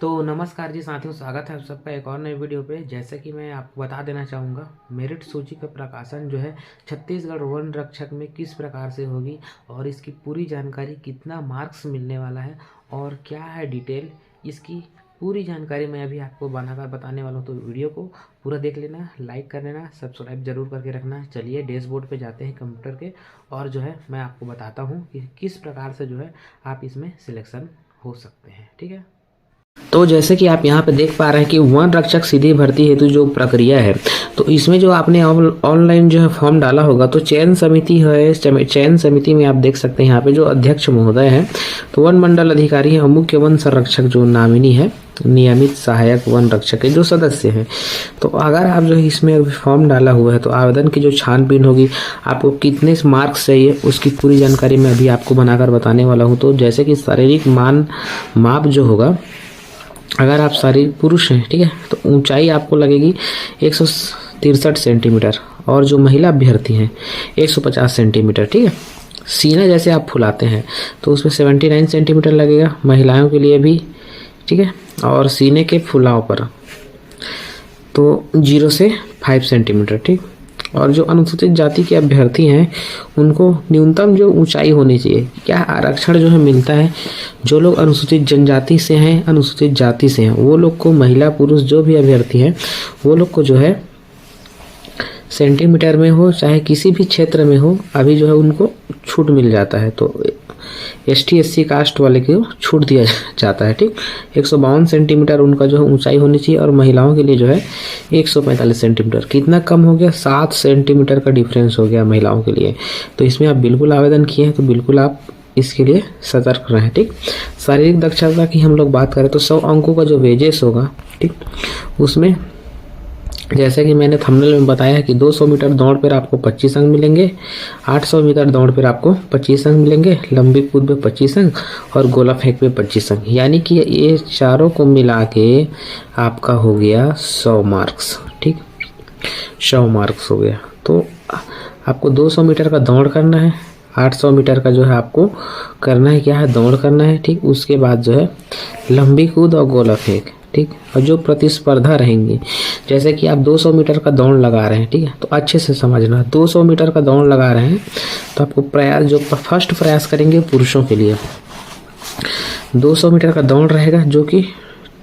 तो नमस्कार जी साथियों, स्वागत है आप सबका एक और नए वीडियो पे। जैसे कि मैं आपको बता देना चाहूँगा, मेरिट सूची का प्रकाशन जो है छत्तीसगढ़ वन रक्षक में किस प्रकार से होगी और इसकी पूरी जानकारी, कितना मार्क्स मिलने वाला है और क्या है डिटेल, इसकी पूरी जानकारी मैं अभी आपको बनाकर बताने वाला हूँ। तो वीडियो को पूरा देख लेना, लाइक कर लेना, सब्सक्राइब जरूर करके रखना। चलिए डैशबोर्ड पे जाते हैं कंप्यूटर के और जो है मैं आपको बताता हूँ कि किस प्रकार से जो है आप इसमें सिलेक्शन हो सकते हैं। ठीक है, तो जैसे कि आप यहाँ पे देख पा रहे हैं कि वन रक्षक सीधी भर्ती हेतु जो प्रक्रिया है, तो इसमें जो आपने ऑनलाइन जो है फॉर्म डाला होगा, तो चयन समिति है। चयन समिति में आप देख सकते हैं यहाँ पे जो अध्यक्ष महोदय हैं, तो वन मंडल अधिकारी है, मुख्य वन संरक्षक जो नामिनी है, नियमित सहायक वन रक्षक के जो सदस्य हैं। तो अगर आप जो है इसमें फॉर्म डाला हुआ है, तो आवेदन की जो छानबीन होगी, आपको कितने मार्क्स चाहिए उसकी पूरी जानकारी मैं अभी आपको बनाकर बताने वाला हूँ। तो जैसे कि शारीरिक माप जो होगा, अगर आप शारीरिक पुरुष हैं, ठीक है, तो ऊंचाई आपको लगेगी 163 सेंटीमीटर और जो महिला अभ्यर्थी हैं 150 सेंटीमीटर। ठीक है, सीना जैसे आप फुलाते हैं तो उसमें 79 सेंटीमीटर लगेगा महिलाओं के लिए भी। ठीक है, और सीने के फुलाव पर तो 0 से 5 सेंटीमीटर। ठीक, और जो अनुसूचित जाति के अभ्यर्थी हैं उनको न्यूनतम जो ऊंचाई होनी चाहिए। क्या आरक्षण जो है मिलता है, जो लोग अनुसूचित जनजाति से हैं, अनुसूचित जाति से हैं, वो लोग को, महिला पुरुष जो भी अभ्यर्थी हैं, वो लोग को जो है सेंटीमीटर में हो चाहे किसी भी क्षेत्र में हो, अभी जो है उनको छूट मिल जाता है। तो ST SC कास्ट वाले को छूट दिया जाता है। ठीक, 152 सेंटीमीटर उनका जो है ऊंचाई होनी चाहिए और महिलाओं के लिए जो है 145 सेंटीमीटर। कितना कम हो गया? 7 सेंटीमीटर का डिफरेंस हो गया महिलाओं के लिए। तो इसमें आप बिल्कुल आवेदन किए हैं तो बिल्कुल आप इसके लिए सतर्क रहें। ठीक, शारीरिक दक्षता की हम लोग बात करें तो 100 अंकों का जो वेजेस होगा, ठीक, उसमें जैसे कि मैंने थंबनेल में बताया है कि 200 मीटर दौड़ पर आपको 25 अंक मिलेंगे, 800 मीटर दौड़ पर आपको 25 अंक मिलेंगे, लंबी कूद पे 25 अंक और गोला फेंक पे 25 अंक। यानी कि ये चारों को मिला के आपका हो गया 100 मार्क्स। ठीक, 100 मार्क्स हो गया। तो आपको 200 मीटर का दौड़ करना है, 800 मीटर का जो है आपको करना है, क्या है, दौड़ करना है। ठीक, उसके बाद जो है लंबी कूद और गोला फेंक। ठीक, और जो प्रतिस्पर्धा रहेंगी, जैसे कि आप 200 मीटर का दौड़ लगा रहे हैं, ठीक है, तो अच्छे से समझना, 200 मीटर का दौड़ लगा रहे हैं तो आपको प्रयास, जो फर्स्ट प्रयास करेंगे पुरुषों के लिए 200 मीटर का दौड़ रहेगा जो कि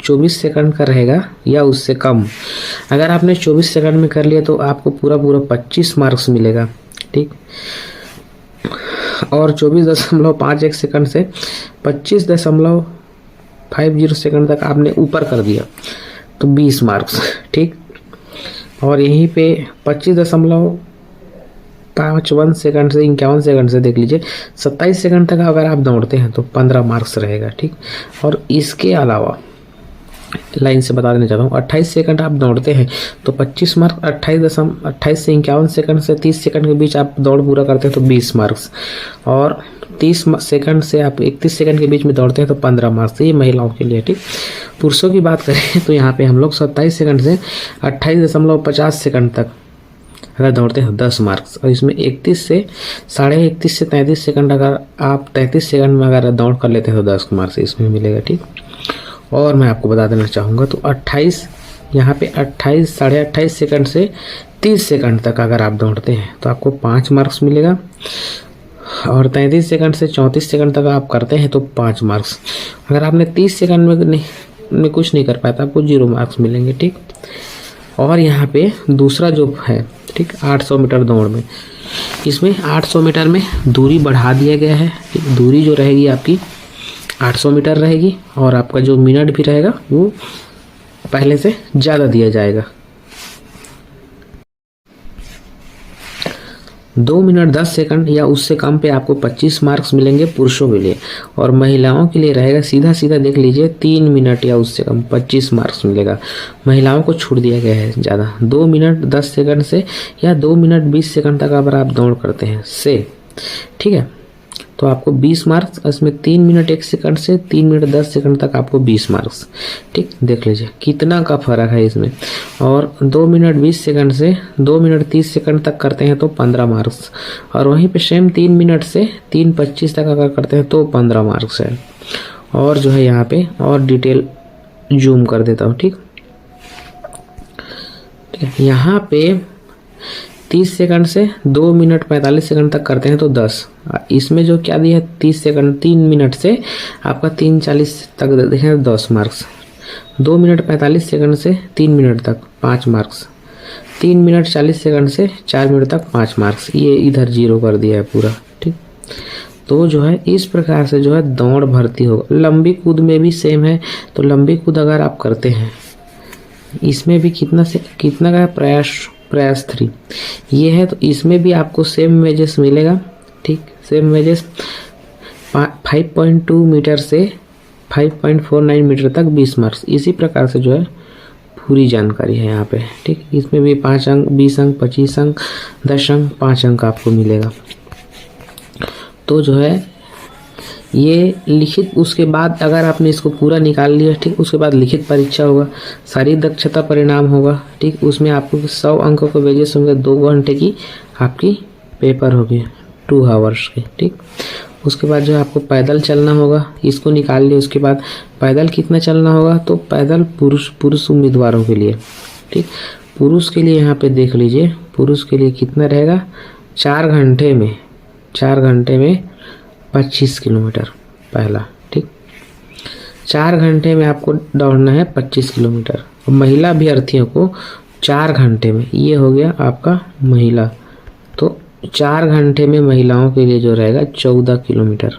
24 सेकंड का रहेगा या उससे कम। अगर आपने 24 सेकंड में कर लिया तो आपको पूरा 25 मार्क्स मिलेगा। ठीक, और 24.51 सेकंड से 25.50 सेकंड तक आपने ऊपर कर दिया तो 20 मार्क्स। ठीक, और यहीं पे 25.51 सेकंड से 51 सेकंड से देख लीजिए 27 सेकंड तक अगर आप दौड़ते हैं तो 15 मार्क्स रहेगा। ठीक, और इसके अलावा लाइन से बता देना चाहता हूँ, 28 सेकंड आप दौड़ते हैं तो 25 मार्क्स, 28 से 51 सेकंड से 30 सेकंड के बीच आप दौड़ पूरा करते हैं तो 20 मार्क्स, और 30 सेकंड से आप 31 सेकंड के बीच में दौड़ते हैं तो 15 मार्क्स। ये महिलाओं के लिए। ठीक, पुरुषों की बात करें तो यहाँ पे हम लोग 27 सेकंड से 28.50 सेकंड तक अगर दौड़ते हैं 10 मार्क्स, और इसमें 31 से 31.5 से 33 सेकंड अगर आप 33 सेकंड में अगर दौड़ कर लेते हैं तो 10 मार्क्स इसमें मिलेगा। ठीक, और मैं आपको बता देना चाहूँगा तो 28 यहाँ पे 28 सेकंड से 30 सेकंड तक अगर आप दौड़ते हैं तो आपको 5 मार्क्स मिलेगा, और 33 सेकंड से 34 सेकंड तक आप करते हैं तो 5 मार्क्स। अगर आपने 30 सेकंड में कुछ नहीं कर पाया तो आपको 0 मार्क्स मिलेंगे। ठीक, और यहाँ पे दूसरा जो है, ठीक, 800 मीटर दौड़ में, इसमें 800 मीटर में दूरी बढ़ा दिया गया है। ठीक, दूरी जो रहेगी आपकी 800 मीटर रहेगी और आपका जो मिनट भी रहेगा वो पहले से ज़्यादा दिया जाएगा। 2 मिनट 10 सेकंड या उससे कम पे आपको 25 मार्क्स मिलेंगे पुरुषों के लिए, और महिलाओं के लिए रहेगा सीधा सीधा देख लीजिए 3 मिनट या उससे कम 25 मार्क्स मिलेगा। महिलाओं को छूट दिया गया है ज़्यादा, 2 मिनट 10 सेकंड से या 2 मिनट 20 सेकंड तक अगर आप दौड़ करते हैं से, ठीक है, तो आपको 20 मार्क्स, इसमें 3 मिनट 1 सेकंड से 3 मिनट 10 सेकंड तक आपको 20 मार्क्स। ठीक, देख लीजिए कितना का फर्क है इसमें। और 2 मिनट 20 सेकंड से 2 मिनट 30 सेकंड तक करते हैं तो 15 मार्क्स, और वहीं पे सेम 3 मिनट से 3:25 तक अगर करते हैं तो 15 मार्क्स है। और जो है यहाँ पे और डिटेल जूम कर देता हूँ। ठीक है, यहाँ पे 30 सेकंड से 2 मिनट 45 सेकंड तक करते हैं तो 10। इसमें जो क्या दिया है 30 सेकंड 3 मिनट से आपका 3:40 तक देखें 10 मार्क्स। 2 मिनट 45 सेकंड से 3 मिनट तक 5 मार्क्स। 3 मिनट 40 सेकंड से 4 मिनट तक 5 मार्क्स। ये इधर 0 कर दिया है पूरा। ठीक, तो जो है इस प्रकार से जो है दौड़ भर्ती होगा। लंबी कूद में भी सेम है। तो लंबी कूद अगर आप करते हैं इसमें भी कितना का प्रयास 3 ये है, तो इसमें भी आपको सेम मेजेस मिलेगा। ठीक, सेम मेजेस 5.2 मीटर से 5.49 मीटर तक 20 मार्क्स। इसी प्रकार से जो है पूरी जानकारी है यहाँ पे। ठीक, इसमें भी 5 अंक 20 अंक 25 अंक 10 अंक 5 अंक आपको मिलेगा। तो जो है ये लिखित, उसके बाद अगर आपने इसको पूरा निकाल लिया, ठीक, उसके बाद लिखित परीक्षा होगा, शारीरिक दक्षता परिणाम होगा। ठीक, उसमें आपको 100 अंकों के बेजेस होंगे। 2 घंटे की आपकी पेपर होगी, 2 आवर्स के। ठीक, उसके बाद जो है आपको पैदल चलना होगा, इसको निकाल लिया। उसके बाद पैदल कितना चलना होगा, तो पैदल पुरुष उम्मीदवारों के लिए। ठीक, पुरुष के लिए यहाँ पे देख लीजिए, पुरुष के लिए कितना रहेगा, 4 घंटे में 25 किलोमीटर पहला। ठीक, 4 घंटे में आपको दौड़ना है 25 किलोमीटर। और महिला अभ्यर्थियों को 4 घंटे में, ये हो गया आपका महिला, तो 4 घंटे में महिलाओं के लिए जो रहेगा 14 किलोमीटर।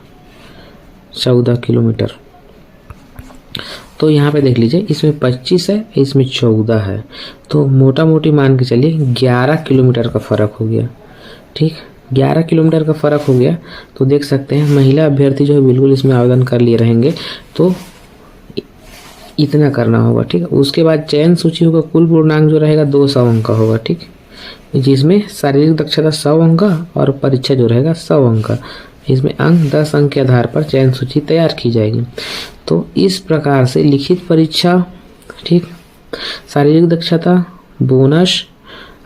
तो यहाँ पे देख लीजिए, इसमें 25 है, इसमें 14 है, तो मोटा मोटी मान के चलिए 11 किलोमीटर का फ़र्क हो गया। ठीक, 11 किलोमीटर का फ़र्क हो गया। तो देख सकते हैं महिला अभ्यर्थी जो है बिल्कुल इसमें आवेदन कर लिए रहेंगे, तो इतना करना होगा। ठीक, उसके बाद चयन सूची होगा, कुल पूर्णांक जो रहेगा 200 अंक का होगा। ठीक, जिसमें शारीरिक दक्षता 100 अंक का और परीक्षा जो रहेगा 100 अंक का। इसमें अंक 10 अंक के आधार पर चयन सूची तैयार की जाएगी। तो इस प्रकार से लिखित परीक्षा, ठीक, शारीरिक दक्षता, बोनस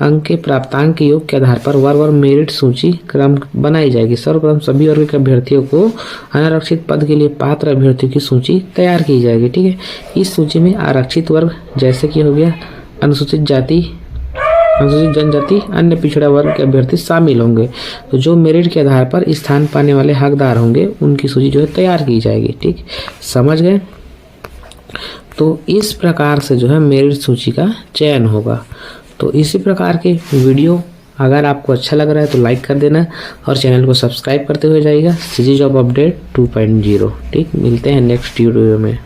अंक के प्राप्तांक के योग के आधार पर वर्ग मेरिट सूची क्रम बनाई जाएगी। सर्वप्रथम सभी वर्ग के अभ्यर्थियों को अनारक्षित पद के लिए पात्र अभ्यर्थियों की सूची तैयार की जाएगी। ठीक है, इस सूची में आरक्षित वर्ग जैसे कि हो गया अनुसूचित जाति, अनुसूचित जनजाति, अन्य पिछड़ा वर्ग के अभ्यर्थी शामिल होंगे। तो जो मेरिट के आधार पर स्थान पाने वाले हकदार होंगे उनकी सूची जो है तैयार की जाएगी। ठीक, समझ गए। तो इस प्रकार से जो है मेरिट सूची का चयन होगा। तो इसी प्रकार के वीडियो अगर आपको अच्छा लग रहा है तो लाइक कर देना और चैनल को सब्सक्राइब करते हुए जाइएगा। CG job update 2.0। ठीक, मिलते हैं नेक्स्ट वीडियो में।